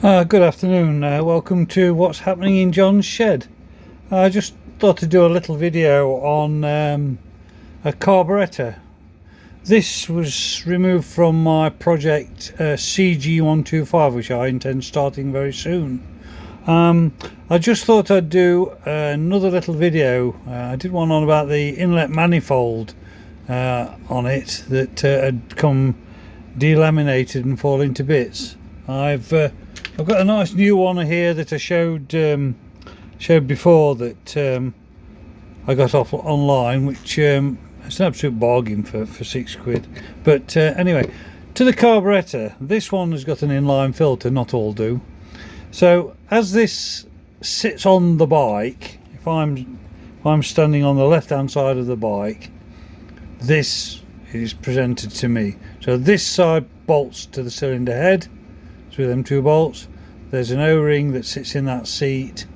Good afternoon. Welcome to what's happening in John's shed. I just thought to do a little video on a carburetor. This was removed from my project CG125, which I intend starting very soon. I just thought I'd do another little video. I did one on about the inlet manifold on it that had come delaminated and fallen to bits. I've got a nice new one here that I showed before that I got off online, which it's an absolute bargain for £6. But anyway, to the carburetor, this one has got an inline filter, not all do. So as this sits on the bike, if I'm standing on the left hand side of the bike, this is presented to me. So this side bolts to the cylinder head through them two bolts. There's an O-ring that sits in that seat.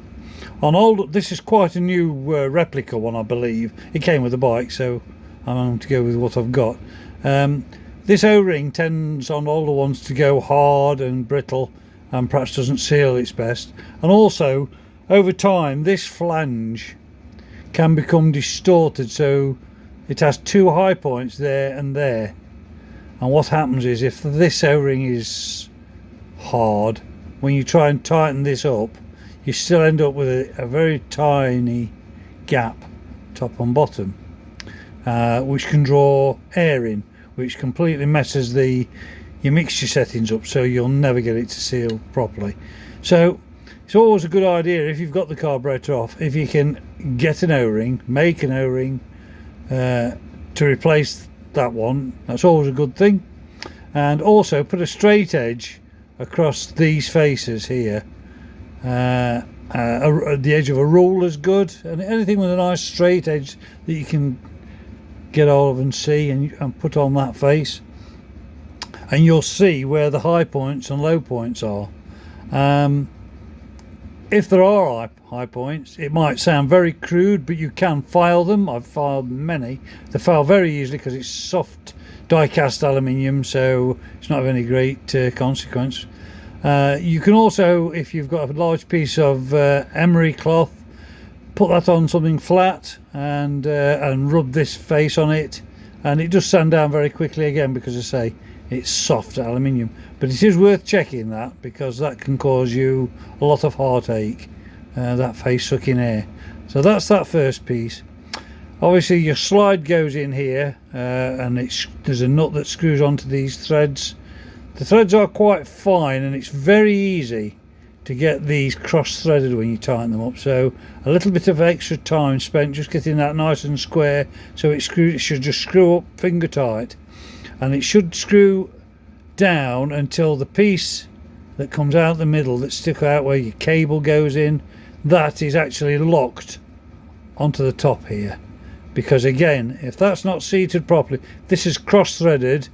This is quite a new replica one, I believe. It came with the bike, so I'm going to go with what I've got. This O-ring tends on older ones to go hard and brittle and perhaps doesn't seal its best. And also, over time, this flange can become distorted, so it has two high points there and there. And what happens is, if this O-ring is hard, when you try and tighten this up, you still end up with a very tiny gap top and bottom, which can draw air in, which completely messes your mixture settings up, so you'll never get it to seal properly. So it's always a good idea, if you've got the carburetor off, if you can get an O-ring, make an O-ring to replace that one. That's always a good thing. And also put a straight edge across these faces here. The edge of a rule is good, and anything with a nice straight edge that you can get hold of and see and put on that face, and you'll see where the high points and low points are. If there are high points, it might sound very crude, but you can file them. I've filed many. They file very easily because it's soft die-cast aluminium, so it's not of any great consequence. You can also, if you've got a large piece of emery cloth, put that on something flat and rub this face on it, and it does sand down very quickly again, because I say it's soft aluminium. But it is worth checking that, because that can cause you a lot of heartache, that face sucking air. So that's that first piece. Obviously your slide goes in here, and there's a nut that screws onto these threads. The threads are quite fine, and it's very easy to get these cross-threaded when you tighten them up. So a little bit of extra time spent just getting that nice and square, so it should just screw up finger tight, and it should screw down until the piece that comes out the middle, that sticks out where your cable goes in, that is actually locked onto the top here. Because again, if that's not seated properly, this is cross-threaded,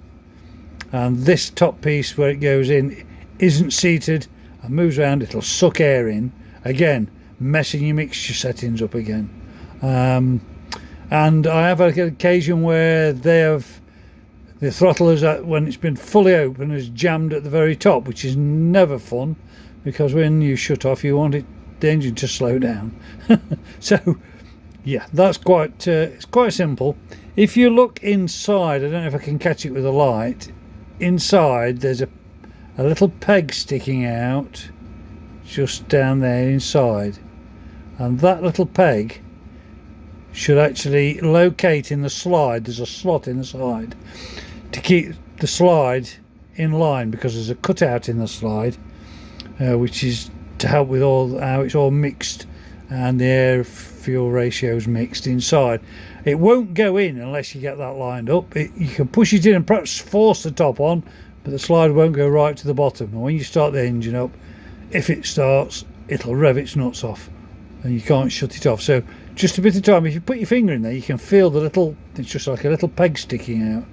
and this top piece where it goes in isn't seated and moves around, it'll suck air in again, messing your mixture settings up again. And I have had an occasion where the throttle is when it's been fully open, is jammed at the very top, which is never fun, because when you shut off, you want the engine to slow down. So yeah, that's it's quite simple. If you look inside, I don't know if I can catch it with a light. Inside there's a little peg sticking out just down there inside, and that little peg should actually locate in the slide. There's a slot in the slide to keep the slide in line, because there's a cutout in the slide, which is to help with how it's all mixed and the air fuel ratio is mixed inside. It won't go in unless you get that lined up. You can push it in and perhaps force the top on, but the slide won't go right to the bottom. And when you start the engine up, if it starts, it'll rev its nuts off and you can't shut it off. So just a bit of time, if you put your finger in there, you can feel it's just like a little peg sticking out.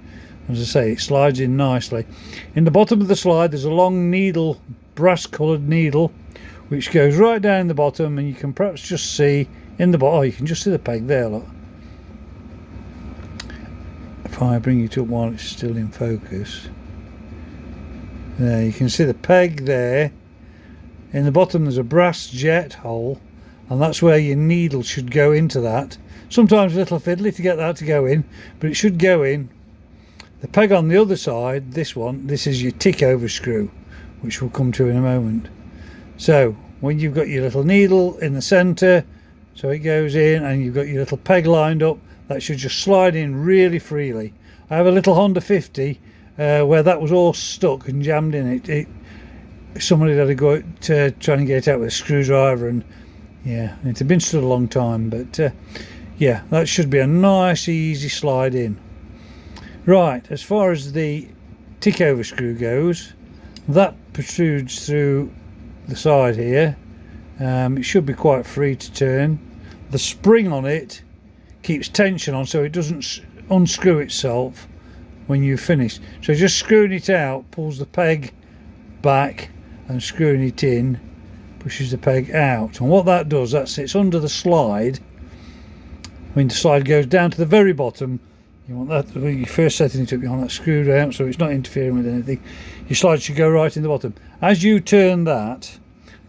As I say, it slides in nicely. In the bottom of the slide there's a long needle, brass coloured needle, which goes right down the bottom, and you can perhaps just see in the bottom, you can just see the peg there, look. If I bring it up while it's still in focus, there you can see the peg there, In the bottom there's a brass jet hole, and that's where your needle should go into that. Sometimes a little fiddly to get that to go in, but it should go in. The peg on the other side, this is your tick over screw, which we'll come to in a moment. So when you've got your little needle in the centre, so it goes in, and you've got your little peg lined up, that should just slide in really freely. I have a little Honda 50 where that was all stuck and jammed in it. Somebody had to go to trying to get it out with a screwdriver, and yeah, it had been stood a long time, but yeah, that should be a nice easy slide in. Right, as far as the tick over screw goes, that protrudes through the side here. It should be quite free to turn. The spring on it keeps tension on, so it doesn't unscrew itself when you finish. So just screwing it out pulls the peg back, and screwing it in pushes the peg out. And what that does, that sits under the slide. When the slide goes down to the very bottom, you want that, when you're first setting it up, you want that screwed out so it's not interfering with anything. Your slide should go right in the bottom. As you turn that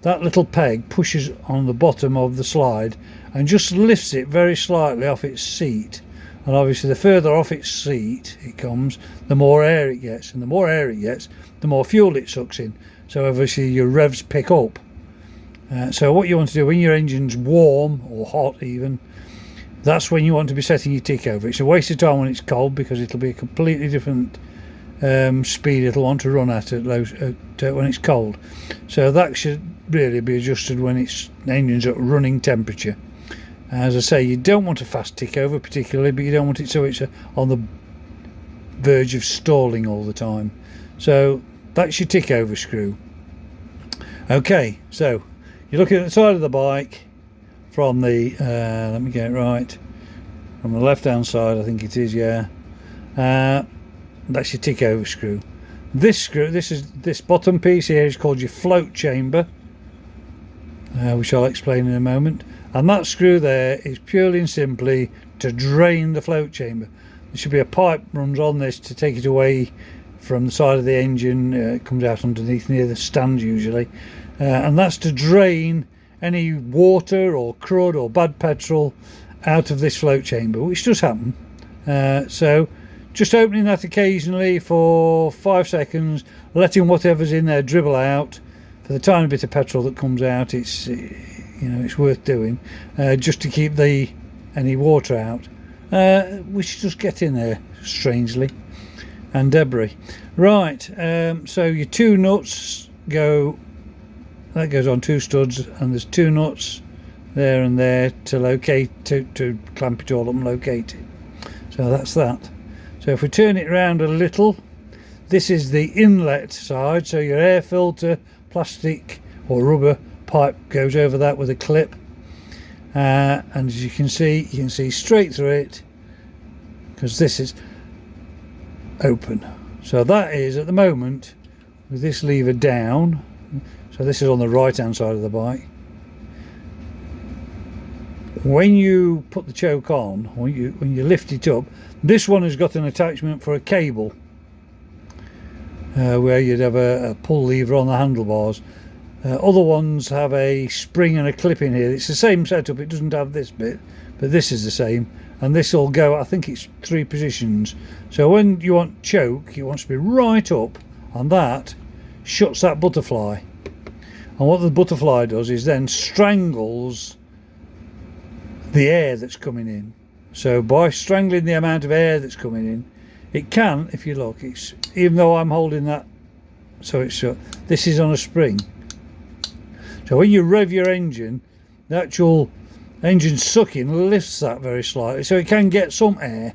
little peg pushes on the bottom of the slide and just lifts it very slightly off its seat. And obviously the further off its seat it comes, the more air it gets, and the more air it gets, the more fuel it sucks in. So obviously your revs pick up. So what you want to do when your engine's warm or hot even, that's when you want to be setting your tick over. It's a waste of time when it's cold, because it'll be a completely different speed it'll want to run at when it's cold. So that should really be adjusted when the engine's at running temperature. As I say, you don't want a fast tick over particularly, but you don't want it so it's on the verge of stalling all the time. So that's your tick over screw. Okay, so you're looking at the side of the bike from the let me get it right, from the left hand side, I think it is, yeah. That's your tick over screw. This bottom piece here is called your float chamber, which I'll explain in a moment. And that screw there is purely and simply to drain the float chamber. There should be a pipe runs on this to take it away from the side of the engine. It comes out underneath near the stand usually, and that's to drain any water or crud or bad petrol out of this float chamber, which does happen. So just opening that occasionally for 5 seconds, letting whatever's in there dribble out. For the tiny bit of petrol that comes out, it's worth doing, just to keep any water out, which just get in there strangely, and debris. Right, so your two nuts that goes on 2 studs, and there's 2 nuts there and there to locate, to clamp it all up and locate it. So that's that. So if we turn it around a little, this is the inlet side, so your air filter, plastic or rubber pipe goes over that with a clip, and as you can see straight through it, because this is open. So that is at the moment with this lever down. So this is on the right hand side of the bike. When you put the choke on, when you lift it up, this one has got an attachment for a cable, where you'd have a pull lever on the handlebars. Other ones have a spring and a clip in here. It's the same setup, it doesn't have this bit, but this is the same, and this will go, I think it's 3 positions. So when you want choke, it wants to be right up, and that shuts that butterfly. And what the butterfly does is then strangles the air that's coming in. So by strangling the amount of air that's coming in, it can, if you look, it's, even though I'm holding that, so it's shut, this is on a spring. So when you rev your engine, the actual engine sucking lifts that very slightly, so it can get some air,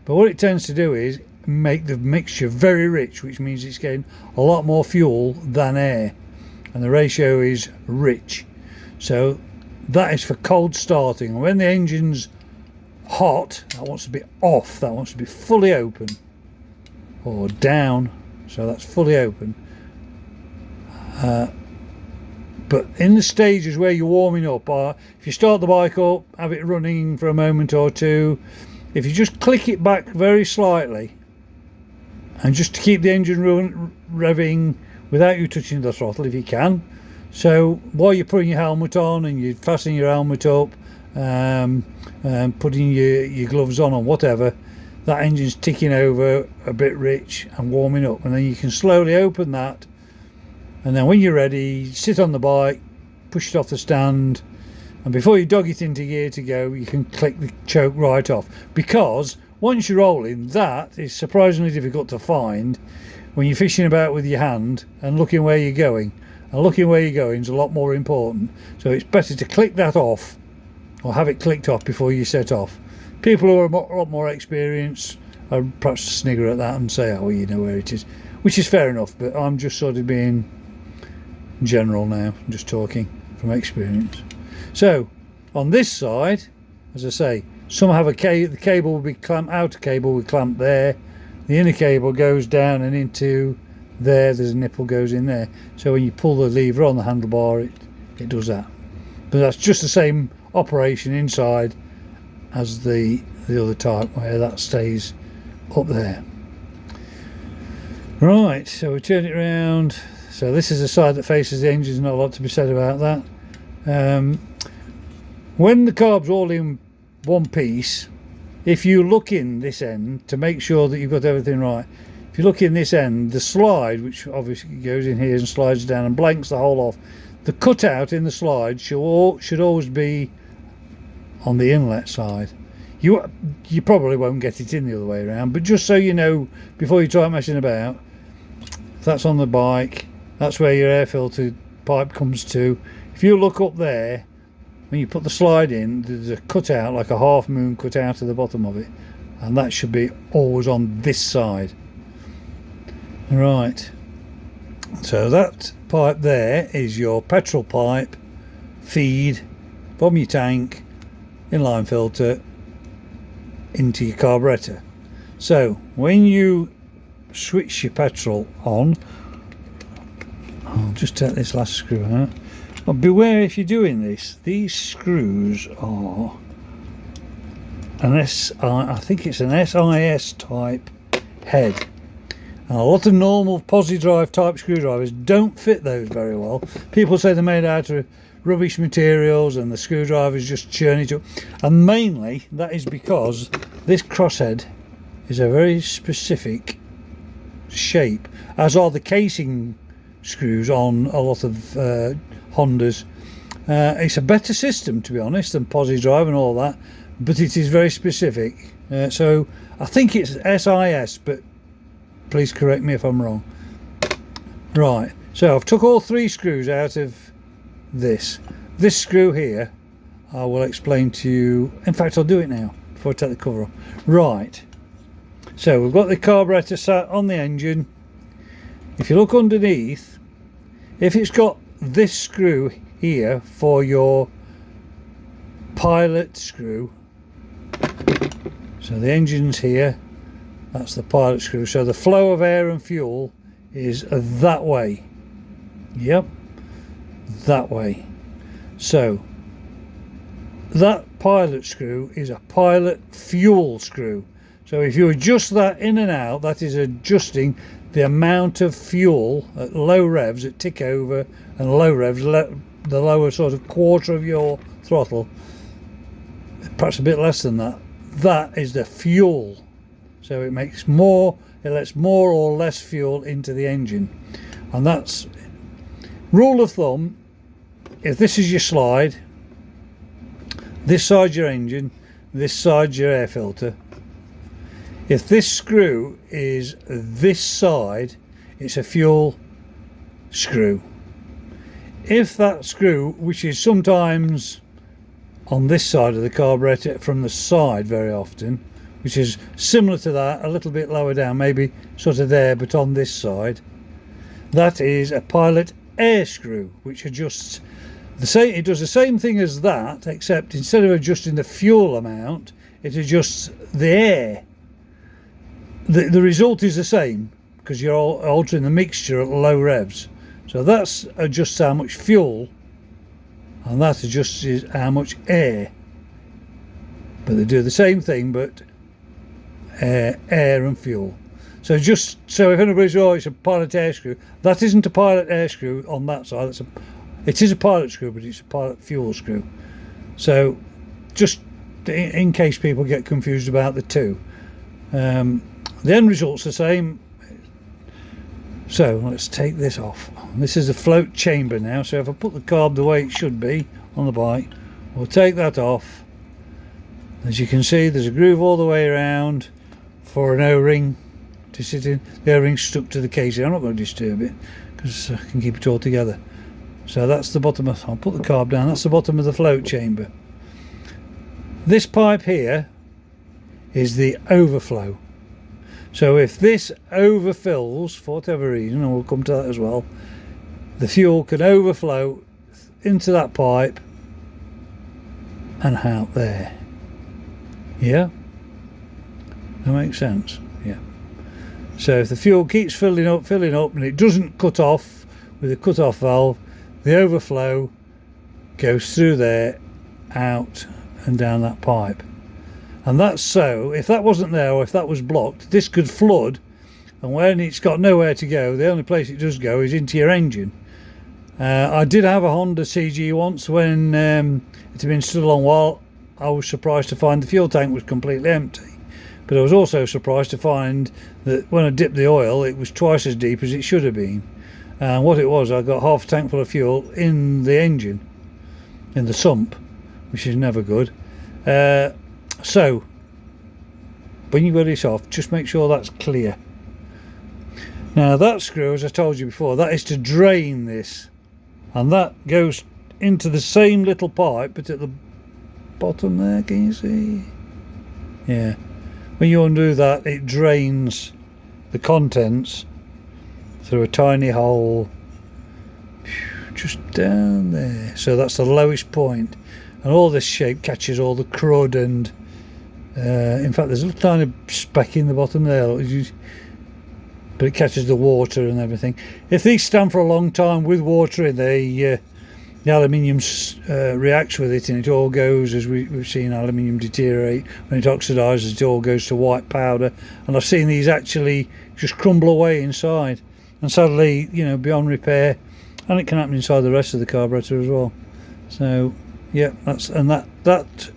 but what it tends to do is make the mixture very rich, which means it's getting a lot more fuel than air, and the ratio is rich. So that is for cold starting, and when the engine's hot, that wants to be off, that wants to be fully open, or down, so that's fully open. But in the stages where you're warming up, if you start the bike up, have it running for a moment or two, if you just click it back very slightly, and just to keep the engine revving without you touching the throttle if you can, So while you're putting your helmet on and you're fastening your helmet up, putting your gloves on or whatever, that engine's ticking over a bit rich and warming up, and then you can slowly open that, and then when you're ready, sit on the bike, push it off the stand, and before you dog it into gear to go, you can click the choke right off, because once you're rolling, that is surprisingly difficult to find when you're fishing about with your hand and looking where you're going. And looking where you're going is a lot more important, so it's better to click that off or have it clicked off before you set off. People who are a lot more experienced are perhaps snigger at that and say, oh, well, you know where it is, which is fair enough, but I'm just sort of being general now, I'm just talking from experience. So on this side, as I say, some have the cable will be clamped, outer cable will be clamped there, the inner cable goes down and into there, there's a nipple goes in there, so when you pull the lever on the handlebar, it does that. But that's just the same operation inside as the other type, where that stays up there. Right, so we turn it around. So this is the side that faces the engine. There's not a lot to be said about that. When the carb's all in one piece, if you look in this end to make sure that you've got everything right, if you look in this end, the slide, which obviously goes in here and slides down and blanks the hole off, the cutout in the slide should always be on the inlet side. You probably won't get it in the other way around, but just so you know before you try messing about, that's on the bike, that's where your air filter pipe comes to. If you look up there, when you put the slide in, there's a cutout, like a half moon cut out of the bottom of it, and that should be always on this side. Right, so that pipe there is your petrol pipe feed from your tank, inline filter, into your carburetor. So when you switch your petrol on, I'll just take this last screw out. But beware if you're doing this, these screws are I think it's an SIS type head. And a lot of normal posi drive type screwdrivers don't fit those very well. People say they're made out of rubbish materials and the screwdrivers just churn it up, and mainly that is because this crosshead is a very specific shape, as are the casing screws on a lot of Hondas. It's a better system, to be honest, than posi drive and all that, but it is very specific. So I think it's SIS, but please correct me if I'm wrong. Right, so I've took all three screws out of this screw here. I will explain to you, in fact I'll do it now before I take the cover off. Right, so we've got the carburetor sat on the engine. If you look underneath, if it's got this screw here for your pilot screw, so the engine's here, that's the pilot screw, so the flow of air and fuel is that way. Yep, that way. So that pilot screw is a pilot fuel screw. So if you adjust that in and out, that is adjusting the amount of fuel at low revs, at tick over and low revs, the lower sort of quarter of your throttle, perhaps a bit less than that. That is the fuel. So it makes more, it lets more or less fuel into the engine. And that's rule of thumb. If this is your slide, this side's your engine, this side's your air filter. If this screw is this side, it's a fuel screw. If that screw, which is sometimes on this side of the carburetor from the side very often, which is similar to that, a little bit lower down, maybe sort of there, but on this side, that is a pilot air screw, which adjusts the same. It does the same thing as that, except instead of adjusting the fuel amount, it adjusts the air. The result is the same, because you're altering the mixture at low revs. So that's adjusts how much fuel, and that adjusts how much air. But they do the same thing, but air and fuel. So just so if anybody's, oh, it's a pilot air screw, that isn't a pilot air screw on that side. It is a pilot screw, but it's a pilot fuel screw. So just in case people get confused about the two, the end result's the same. So let's take this off. This is a float chamber now, so if I put the carb the way it should be on the bike, we'll take that off. As you can see, there's a groove all the way around for an O-ring to sit in. The O-ring's stuck to the casing. I'm not going to disturb it because I can keep it all together. So that's the bottom of, I'll put the carb down, that's the bottom of the float chamber. This pipe here is the overflow. So if this overfills for whatever reason, and we'll come to that as well, the fuel can overflow into that pipe and out there. Yeah? That makes sense? Yeah. So if the fuel keeps filling up and it doesn't cut off with a cut-off valve, the overflow goes through there, out and down that pipe. And that's so, if that wasn't there or if that was blocked, this could flood, and when it's got nowhere to go, the only place it does go is into your engine. I did have a Honda CG once when it had been stood a long while. I was surprised to find the fuel tank was completely empty, but I was also surprised to find that when I dipped the oil it was twice as deep as it should have been. And what it was, I got half a tank full of fuel in the engine, in the sump, which is never good. So when you got this off, just make sure that's clear. Now that screw, as I told you before, that is to drain this, and that goes into the same little pipe but at the bottom there, can you see? Yeah, when you undo that, it drains the contents through a tiny hole just down there. So that's the lowest point, and all this shape catches all the crud and in fact there's a little tiny speck in the bottom there, but it catches the water and everything. If these stand for a long time with water in, the aluminium reacts with it, and it all goes, as we've seen aluminium deteriorate, when it oxidizes it all goes to white powder, and I've seen these actually just crumble away inside, and sadly, you know, beyond repair, and it can happen inside the rest of the carburetor as well. So yeah, that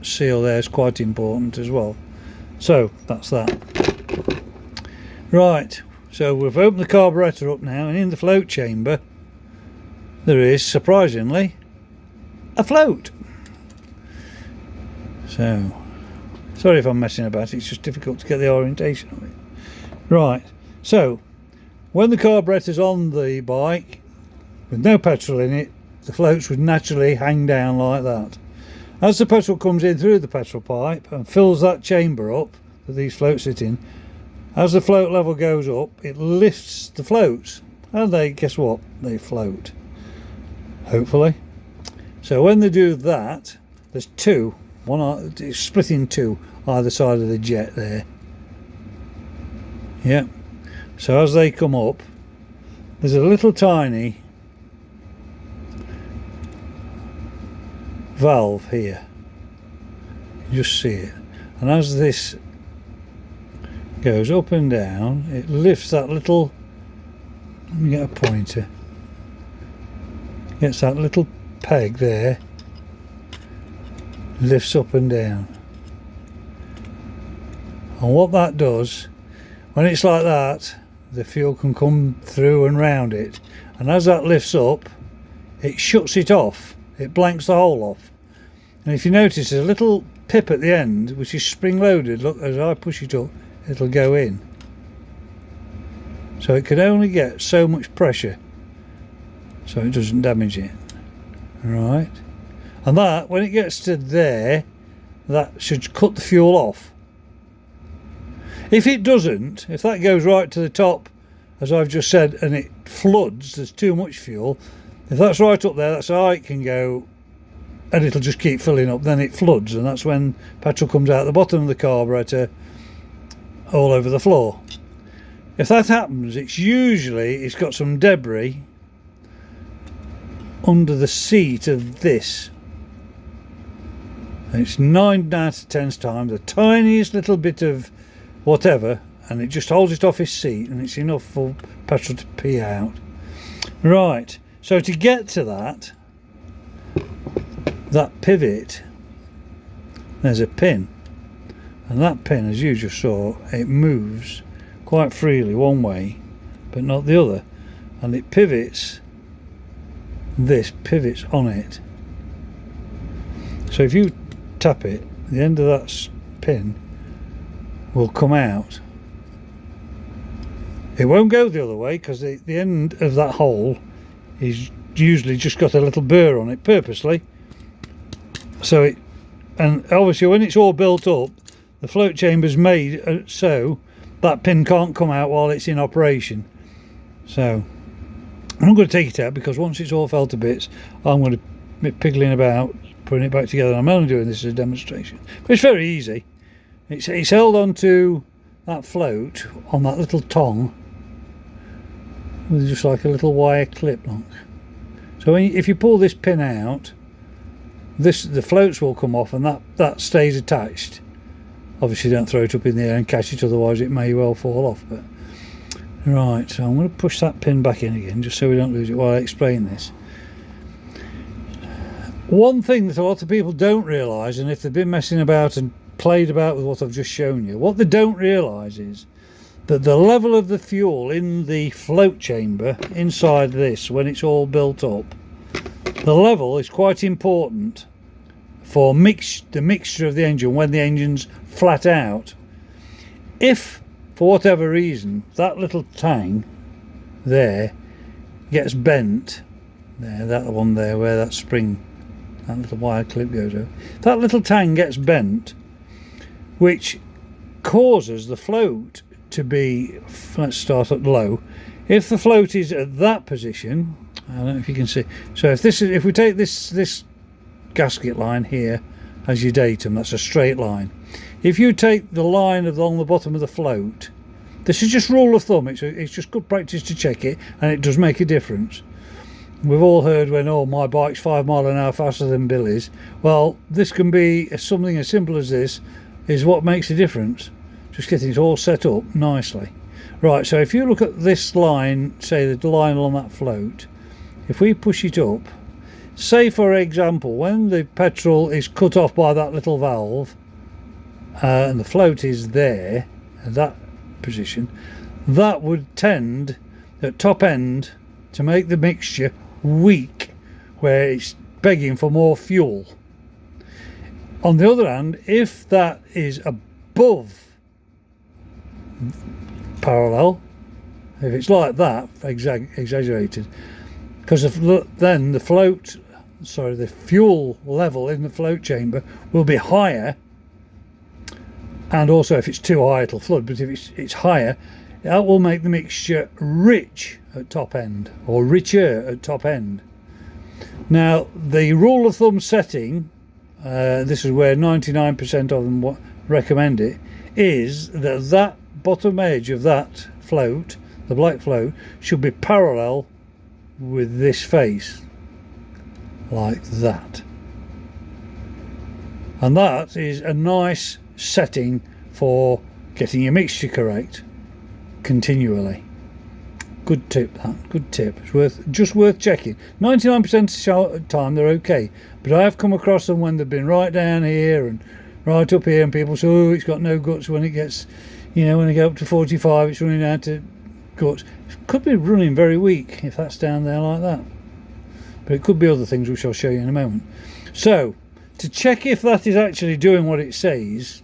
seal there is quite important as well. So that's that. Right, so we've opened the carburetor up now, and in the float chamber there is, surprisingly, a float. So sorry if I'm messing about, it's just difficult to get the orientation of it. Right, so when the carburetor's on the bike with no petrol in it, the floats would naturally hang down like that. As the petrol comes in through the petrol pipe and fills that chamber up that these floats sit in, as the float level goes up, it lifts the floats, and they, guess what, they float, hopefully. So when they do that, there's two, one it's split in two either side of the jet there. Yeah, so as they come up, there's a little tiny valve here, you just see it, and as this goes up and down, it lifts that little, let me get a pointer, gets that little peg there, lifts up and down, and what that does, when it's like that, the fuel can come through and round it, and as that lifts up, it shuts it off, it blanks the hole off. And if you notice, there's a little pip at the end which is spring loaded. Look, as I push it up, it'll go in, so it can only get so much pressure so it doesn't damage it. Right, and that, when it gets to there, that should cut the fuel off. If it doesn't, if that goes right to the top, as I've just said, and it floods, there's too much fuel, if that's right up there, that's how it can go, and it'll just keep filling up, then it floods, and that's when petrol comes out the bottom of the carburetor all over the floor. If that happens, it's got some debris under the seat of this, and it's 9 out of 10 times the tiniest little bit of whatever, and it just holds it off his seat, and it's enough for petrol to pee out. Right, So to get to that pivot, there's a pin, and that pin, as you just saw, it moves quite freely one way but not the other, and it pivots. This pivots on it. So if you tap it, the end of that pin will come out. It won't go the other way because the end of that hole is usually just got a little burr on it purposely. So it, and obviously when it's all built up, the float chamber's made so that pin can't come out while it's in operation. So I'm not going to take it out because once it's all fell to bits, I'm going to be piggling about putting it back together. I'm only doing this as a demonstration, but it's very easy. It's held onto that float on that little tongue with just like a little wire clip look. So if you pull this pin out, the floats will come off, and that stays attached. Obviously don't throw it up in the air and catch it, otherwise it may well fall off. But right, so I'm going to push that pin back in again just so we don't lose it while I explain this. One thing that a lot of people don't realise, and if they've been messing about and played about with what I've just shown you, what they don't realise is that the level of the fuel in the float chamber inside this, when it's all built up, the level is quite important for the mixture of the engine when the engine's flat out. If for whatever reason that little tang there gets bent, there, that one there where that spring, that little wire clip goes over, that little tang gets bent, which causes the float to be, let's start at low. If the float is at that position, I don't know if you can see, so if we take this gasket line here as your datum, that's a straight line. If you take the line along the bottom of the float, this is just rule of thumb, it's just good practice to check it, and it does make a difference. We've all heard when, oh, my bike's 5 miles an hour faster than Billy's. Well, this can be something as simple as this is what makes a difference. Just getting it all set up nicely. Right, so if you look at this line, say the line along that float, if we push it up, say for example when the petrol is cut off by that little valve and the float is there at that position, that would tend at top end to make the mixture weak where it's begging for more fuel. On the other hand, if that is above parallel, if it's like that, exaggerated, because then the fuel level in the float chamber will be higher, and also if it's too high it'll flood, but if it's higher, that will make the mixture rich at top end, or richer at top end. Now the rule of thumb setting, this is where 99% of them recommend it, is that bottom edge of that float, the black float, should be parallel with this face, like that. And that is a nice setting for getting your mixture correct continually. Good tip, that. Good tip. It's just worth checking. 99% of the time they're okay, but I have come across them when they've been right down here and right up here, and people say, oh, it's got no guts when it gets, when they go up to 45, it's running out of guts. It could be running very weak if that's down there like that, but it could be other things which I'll show you in a moment. So to check if that is actually doing what it says,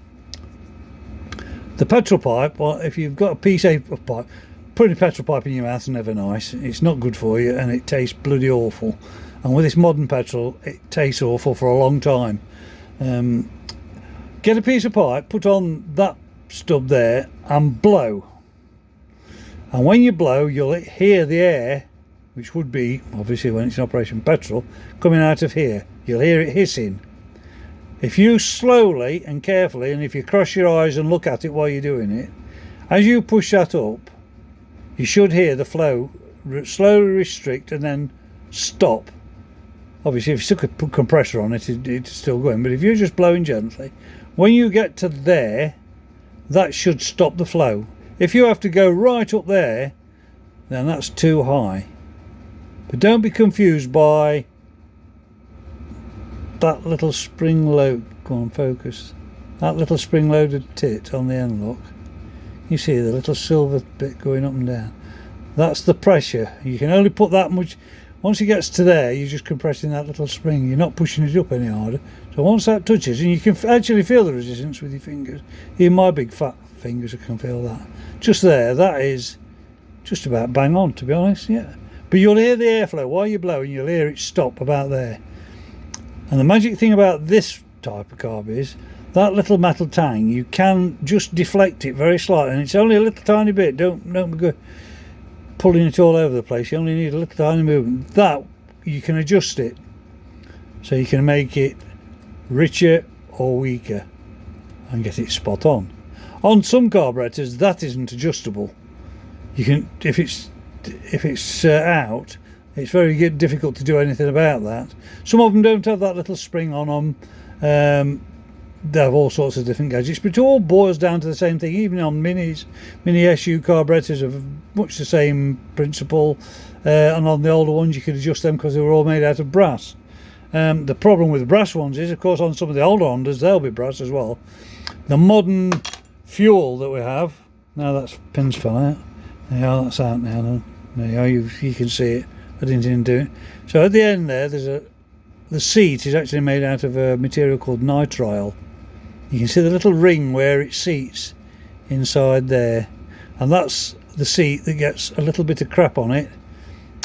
the petrol pipe, well, if you've got a P-safe pipe, putting a petrol pipe in your mouth is never nice. It's not good for you, and it tastes bloody awful. And with this modern petrol, it tastes awful for a long time. Get a piece of pipe, put on that stub there, and blow. And when you blow, you'll hear the air, which would be, obviously when it's in operation, petrol, coming out of here. You'll hear it hissing. If you slowly and carefully, and if you cross your eyes and look at it while you're doing it, as you push that up, you should hear the flow slowly restrict and then stop. Obviously if you stick a compressor on it, it's still going, but if you're just blowing gently, when you get to there, that should stop the flow. If you have to go right up there, then that's too high. But don't be confused by that little spring load. Go on, focus. That little spring loaded tit on the end lock. You see the little silver bit going up and down. That's the pressure. You can only put that much. Once it gets to there, you're just compressing that little spring. You're not pushing it up any harder. So once that touches, and you can actually feel the resistance with your fingers. Even my big fat fingers can feel that. Just there, that is just about bang on, to be honest, yeah. But you'll hear the airflow while you're blowing. You'll hear it stop about there. And the magic thing about this type of carb is that little metal tang, you can just deflect it very slightly, and it's only a little tiny bit. Don't go pulling it all over the place. You only need a little tiny movement. That you can adjust it, so you can make it richer or weaker and get it spot on. On some carburetors, that isn't adjustable. You can, if it's out, it's very difficult to do anything about that. Some of them don't have that little spring on them. They have all sorts of different gadgets, but it all boils down to the same thing. Even on mini SU carburetors have much the same principle, and on the older ones you could adjust them because they were all made out of brass. The problem with brass ones is, of course, on some of the older Hondas they'll be brass as well. The modern fuel that we have now, that's pins fell out. Yeah, that's out now. Though. There you can see it. I didn't even do it. So at the end there, the seat is actually made out of a material called nitrile. You can see the little ring where it seats inside there, and that's the seat that gets a little bit of crap on it,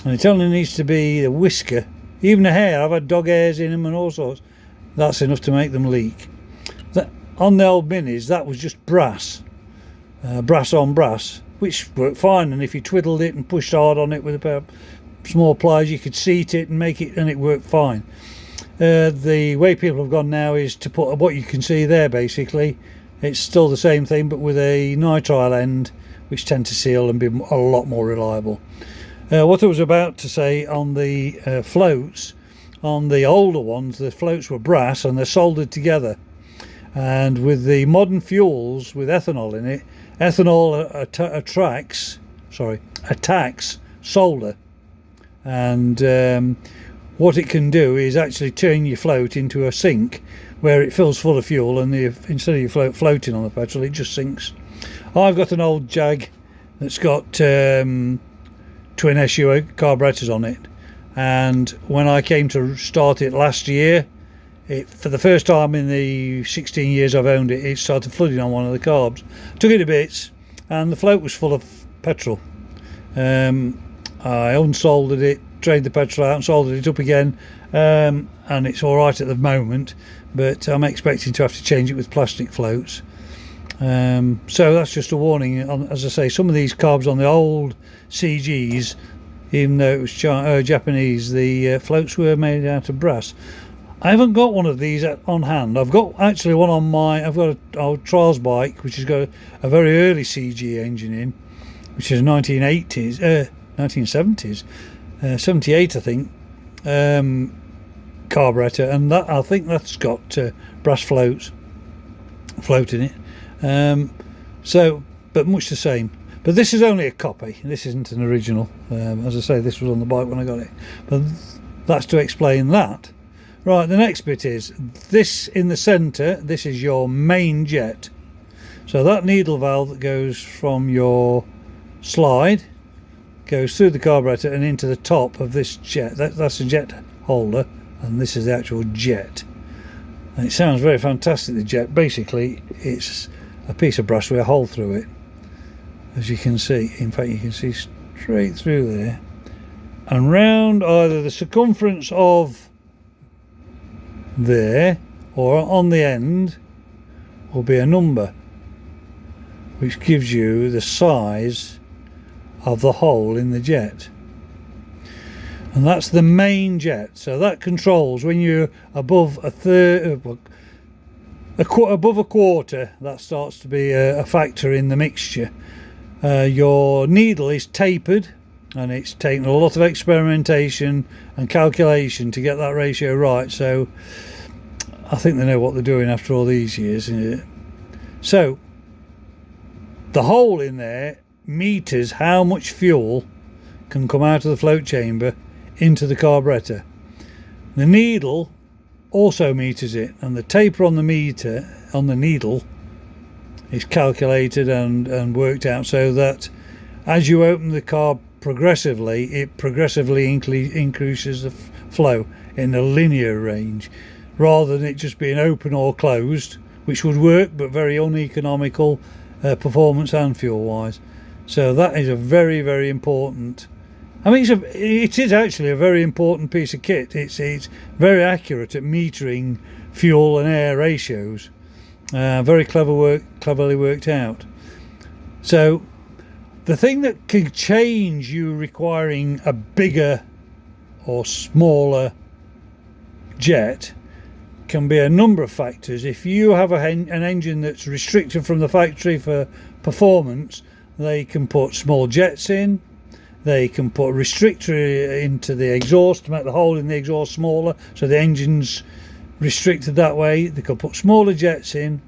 and it only needs to be a whisker, even a hair. I've had dog hairs in them and all sorts. That's enough to make them leak. On the old minis, that was just brass, brass on brass, which worked fine, and if you twiddled it and pushed hard on it with a pair of small pliers, you could seat it and make it, and it worked fine. The way people have gone now is to put what you can see there. Basically, it's still the same thing, but with a nitrile end, which tend to seal and be a lot more reliable. What I was about to say on the floats, on the older ones, the floats were brass and they're soldered together. And with the modern fuels with ethanol in it, ethanol attacks solder, and what it can do is actually turn your float into a sink where it fills full of fuel, and instead of your float floating on the petrol, it just sinks. I've got an old Jag that's got twin SU carburetors on it, and when I came to start it last year, for the first time in the 16 years I've owned it, it started flooding on one of the carbs. Took it to bits, and the float was full of petrol. I unsoldered it, drained the petrol out and soldered it up again, and it's alright at the moment, but I'm expecting to have to change it with plastic floats. So that's just a warning. As I say, some of these carbs on the old CGs, even though it was Japanese, the floats were made out of brass. I haven't got one of these on hand. I've got actually one on I've got an old trials bike which has got a very early CG engine in, which is 1970s, 78 I think, carburetor, and that I think that's got brass float in it. So, but much the same. But this is only a copy. This isn't an original. As I say, this was on the bike when I got it. But that's to explain that. Right, the next bit is this in the centre. This is your main jet. So that needle valve that goes from your slide goes through the carburetor and into the top of this jet. That's a jet holder, and this is the actual jet. And it sounds very fantastic, the jet. Basically, it's a piece of brass with a hole through it, as you can see. In fact, you can see straight through there, and round either the circumference of there or on the end will be a number which gives you the size of the hole in the jet, and that's the main jet. So that controls when you're above above a quarter, that starts to be a factor in the mixture. Your needle is tapered, and it's taken a lot of experimentation and calculation to get that ratio right. So I think they know what they're doing after all these years. So the hole in there meters how much fuel can come out of the float chamber into the carburetor. The needle also meters it, and the taper on the meter on the needle is calculated and worked out so that as you open the carb progressively, it progressively increases the flow in a linear range, rather than it just being open or closed, which would work but very uneconomical performance and fuel wise. So that is a very, very important, I mean, it is actually a very important piece of kit. It's very accurate at metering fuel and air ratios. Very cleverly worked out. So the thing that can change you requiring a bigger or smaller jet can be a number of factors. If you have an engine that's restricted from the factory for performance, they can put small jets in. They can put a restrictor into the exhaust to make the hole in the exhaust smaller, so the engine's restricted that way. They can put smaller jets in.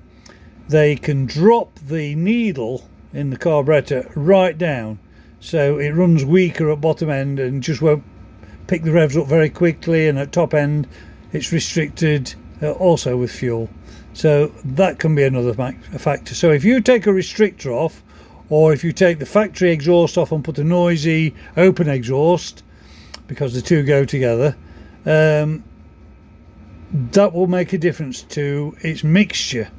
They can drop the needle in the carburetor right down, so it runs weaker at bottom end and just won't pick the revs up very quickly, and at top end it's restricted also with fuel. So that can be another factor. So if you take a restrictor off, or if you take the factory exhaust off and put a noisy open exhaust, because the two go together, that will make a difference to its mixture.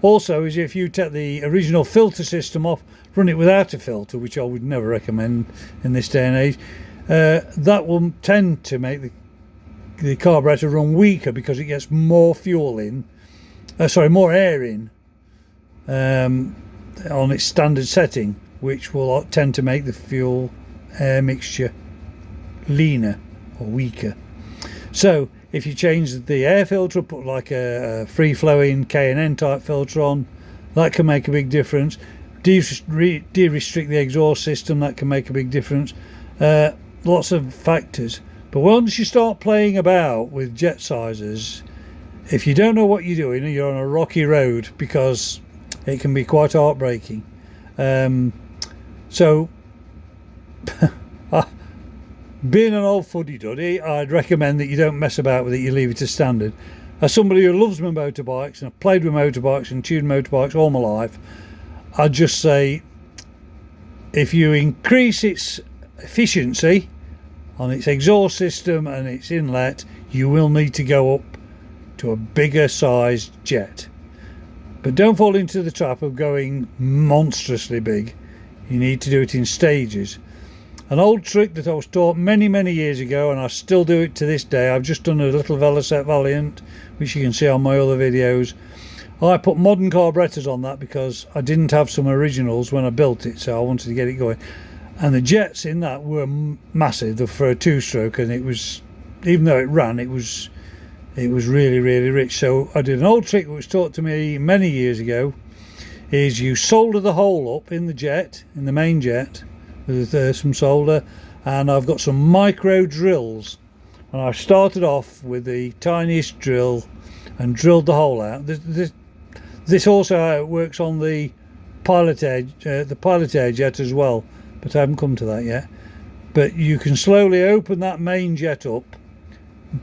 Also, is if you take the original filter system off, run it without a filter, which I would never recommend in this day and age, that will tend to make the carburetor run weaker because it gets more fuel in, more air in, on its standard setting, which will tend to make the fuel air mixture leaner or weaker. So if you change the air filter, put like a free-flowing K&N type filter on, that can make a big difference. De-restrict the exhaust system, that can make a big difference. Lots of factors. But once you start playing about with jet sizes, if you don't know what you're doing, you're on a rocky road, because it can be quite heartbreaking. So being an old fuddy-duddy, I'd recommend that you don't mess about with it, you leave it to standard. As somebody who loves my motorbikes, and I've played with motorbikes and tuned motorbikes all my life, I'd just say, if you increase its efficiency on its exhaust system and its inlet, you will need to go up to a bigger sized jet. But don't fall into the trap of going monstrously big. You need to do it in stages. An old trick that I was taught many years ago, and I still do it to this day. I've just done a little Velocet Valiant, which you can see on my other videos. I put modern carburetors on that because I didn't have some originals when I built it, so I wanted to get it going. And the jets in that were massive for a two-stroke, and it was, even though it ran, it was really rich. So I did an old trick that was taught to me many years ago, is you solder the hole up in the jet, in the main jet, with some solder, and I've got some micro drills, and I started off with the tiniest drill and drilled the hole out. This also works on the pilot air jet as well, but I haven't come to that yet. But you can slowly open that main jet up,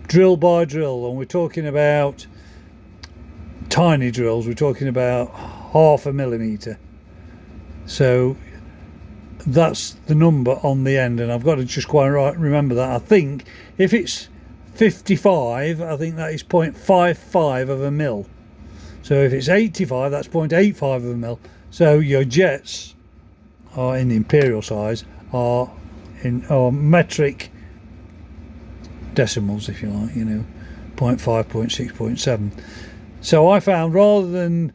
drill by drill, and we're talking about tiny drills. We're talking about 0.5 millimeter. So that's the number on the end, and I've got to just quite remember that. I think if it's 55, I think that is 0.55 of a mil. So if it's 85, that's 0.85 of a mil. So your jets are in the imperial size, are metric decimals, if you like, 0.5, 0.6, 0.7. So I found, rather than,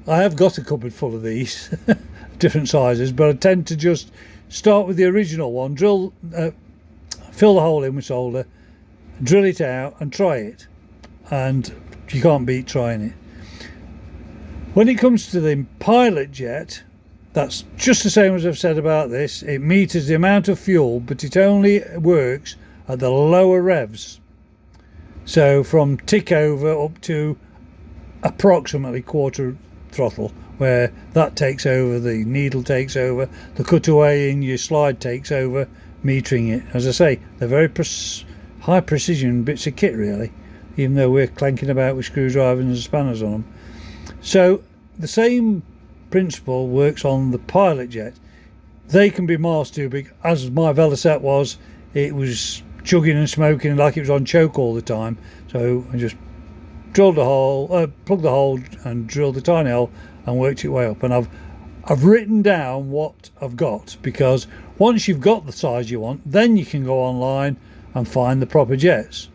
I have got a cupboard full of these different sizes, but I tend to just start with the original one, fill the hole in with solder, drill it out and try it, and you can't beat trying it. When it comes to the pilot jet, that's just the same as I've said about this. It meters the amount of fuel, but it only works at the lower revs. So from tick over up to approximately quarter throttle, where that takes over, the needle takes over, the cutaway in your slide takes over, metering it. As I say, they're very high precision bits of kit really, even though we're clanking about with screwdrivers and spanners on them. So the same principle works on the pilot jet. They can be miles too big. As my Velocet was, it was chugging and smoking like it was on choke all the time. So I just drilled a hole, plugged the hole and drilled a tiny hole and worked it way up. And I've written down what I've got, because once you've got the size you want, then you can go online and find the proper jets.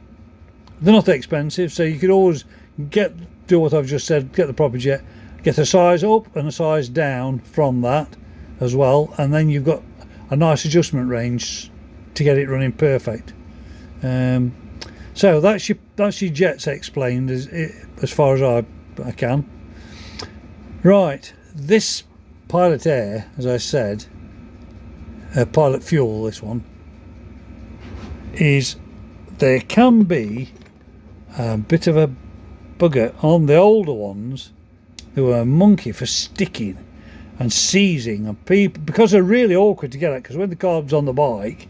They're not expensive, so you could always do what I've just said, get the proper jet, get a size up and a size down from that as well, and then you've got a nice adjustment range to get it running perfect. So that's your jets explained as far as I can. Right, this Pilot Air, as I said, Pilot Fuel, this one, there can be a bit of a bugger on the older ones. They were a monkey for sticking and seizing, and people, because they're really awkward to get at, because when the carb's on the bike,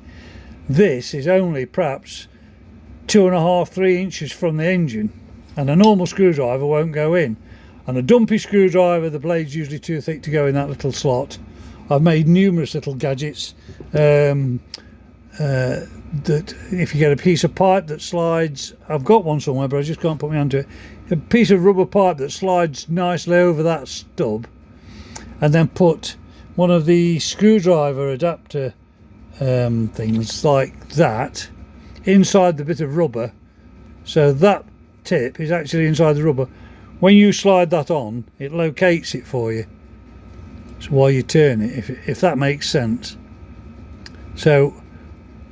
this is only perhaps 2.5–3 inches from the engine, and a normal screwdriver won't go in, and a dumpy screwdriver, the blade's usually too thick to go in that little slot. I've made numerous little gadgets that if you get a piece of pipe that slides, I've got one somewhere but I just can't put my hand to it, a piece of rubber pipe that slides nicely over that stub, and then put one of the screwdriver adapter things like that inside the bit of rubber, so that tip is actually inside the rubber. When you slide that on, it locates it for you, so while you turn it, if that makes sense. So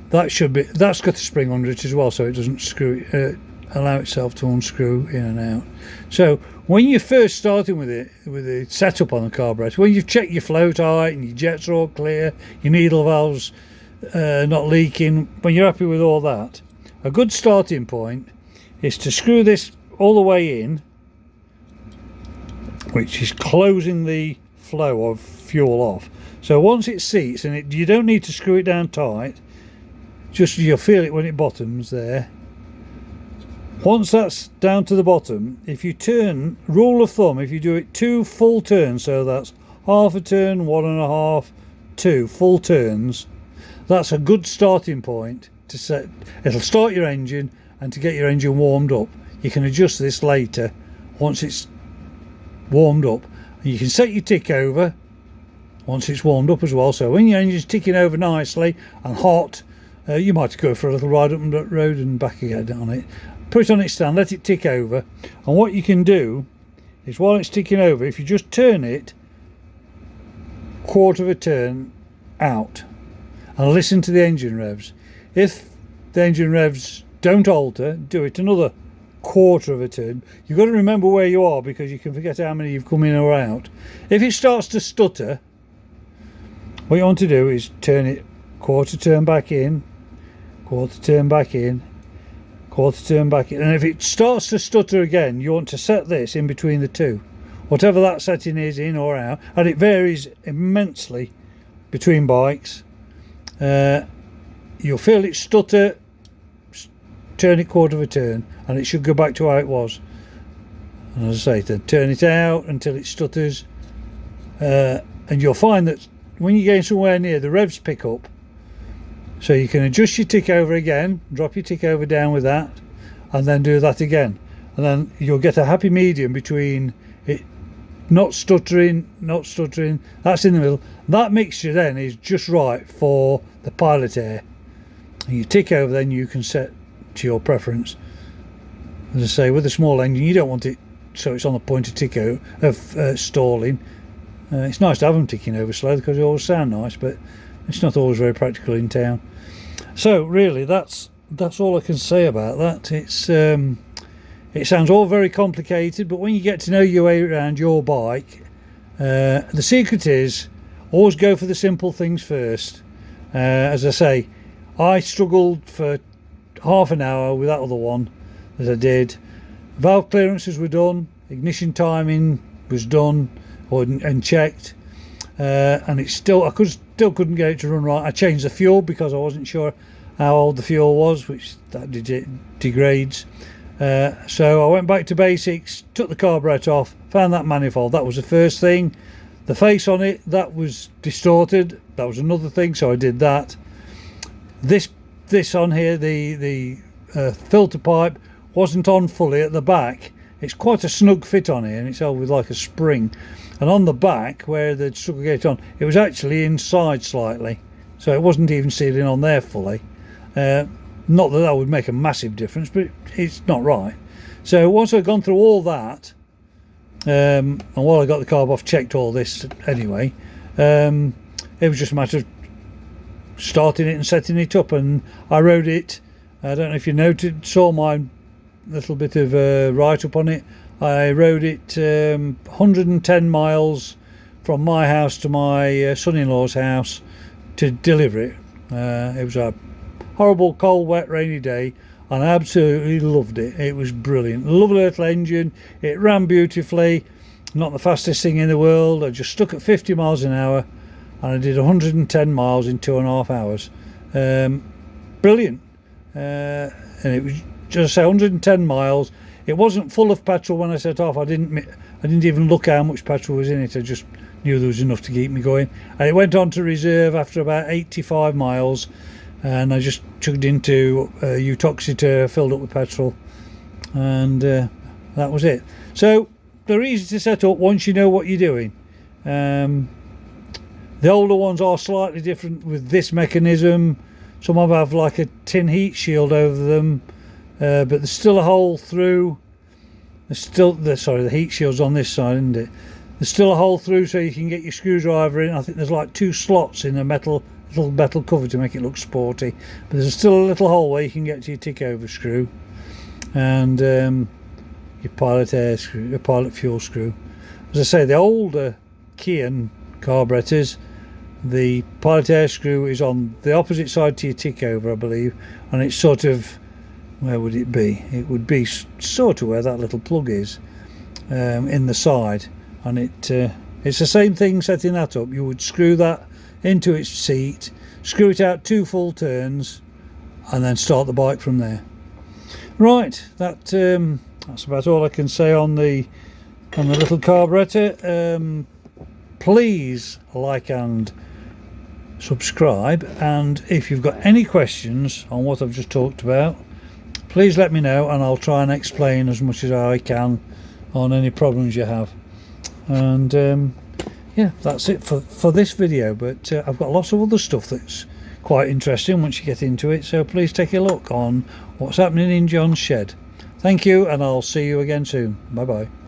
that's got a spring under it as well, so it doesn't allow itself to unscrew in and out. So when you're first starting with the setup on the carburetor, when you've checked your flow tight and your jets are all clear, your needle valves not leaking, when you're happy with all that, a good starting point is to screw this all the way in, which is closing the flow of fuel off. So once it seats, and you don't need to screw it down tight, just you'll feel it when it bottoms there. Once that's down to the bottom, if you turn, rule of thumb, if you do it 2 full turns, so that's half a turn, 1.5, 2 full turns, that's a good starting point to set. It'll start your engine, and to get your engine warmed up. You can adjust this later once it's warmed up, and you can set your tick over once it's warmed up as well. So when your engine's ticking over nicely and hot, you might go for a little ride up the road and back again on it. Put it on its stand, let it tick over, and what you can do is, while it's ticking over, if you just turn it quarter of a turn out and listen to the engine revs. If the engine revs don't alter, do it another quarter of a turn. You've got to remember where you are, because you can forget how many you've come in or out. If it starts to stutter, what you want to do is turn it quarter turn back in, quarter turn back in, quarter turn back in, and if it starts to stutter again, you want to set this in between the two, whatever that setting is, in or out, and it varies immensely between bikes. You'll feel it stutter, turn it quarter of a turn, and it should go back to how it was. And as I say, then turn it out until it stutters, and you'll find that when you get somewhere near, the revs pick up, so you can adjust your tick over again, drop your tick over down with that, and then do that again, and then you'll get a happy medium between it not stuttering, that's in the middle. That mixture then is just right for the Pilot Air, and you tick over, then you can set to your preference. As I say, with a small engine, you don't want it so it's on the point of stalling. It's nice to have them ticking over slow because they always sound nice, but it's not always very practical in town. So really, that's all I can say about that. It sounds all very complicated, but when you get to know your way around your bike, the secret is always go for the simple things first. As I say, I struggled for half an hour with that other one that I did. Valve clearances were done, ignition timing was done and checked, and it's still, I could still couldn't get it to run right. I changed the fuel because I wasn't sure how old the fuel was, which that degrades. So I went back to basics, took the carburetor off, found that manifold. That was the first thing. The face on it, that was distorted. That was another thing, so I did that. This on here, the filter pipe wasn't on fully at the back. It's quite a snug fit on here, and it's held with like a spring. And on the back, where the sugar gate on, it was actually inside slightly, so it wasn't even sealing on there fully. Not that that would make a massive difference, but it's not right. So once I'd gone through all that, and while I got the carb off, checked all this anyway, it was just a matter of starting it and setting it up. And I rode it, I don't know if you saw my little bit of write-up on it. I rode it 110 miles from my house to my son-in-law's house to deliver it. It was a horrible, cold, wet, rainy day, and I absolutely loved it. It was brilliant. Lovely little engine. It ran beautifully. Not the fastest thing in the world. I just stuck at 50 miles an hour, and I did 110 miles in 2.5 hours. Brilliant. And it was, just say, 110 miles. It wasn't full of petrol when I set off. I didn't even look how much petrol was in it. I just knew there was enough to keep me going. And it went on to reserve after about 85 miles. And I just chugged into Utoxeter, filled up with petrol, and that was it. So they're easy to set up once you know what you're doing. The older ones are slightly different with this mechanism. Some of them have like a tin heat shield over them, but there's still a hole through. The heat shield's on this side, isn't it? There's still a hole through, so you can get your screwdriver in. I think there's like 2 slots in the little metal cover to make it look sporty, but there's still a little hole where you can get to your tick over screw and your pilot air screw, your pilot fuel screw. As I say, the older Kian carburetors, the pilot air screw is on the opposite side to your tick over, I believe, and it's sort of, where would it be? It would be sort of where that little plug is, in the side, and it's the same thing setting that up. You would screw that into its seat, screw it out 2 full turns, and then start the bike from there. Right, that's about all I can say on the little carburetor. Please like and subscribe, and if you've got any questions on what I've just talked about, please let me know, and I'll try and explain as much as I can on any problems you have. And yeah, that's it for this video, but I've got lots of other stuff that's quite interesting once you get into it, so please take a look on what's happening in John's shed. Thank you, and I'll see you again soon. Bye bye.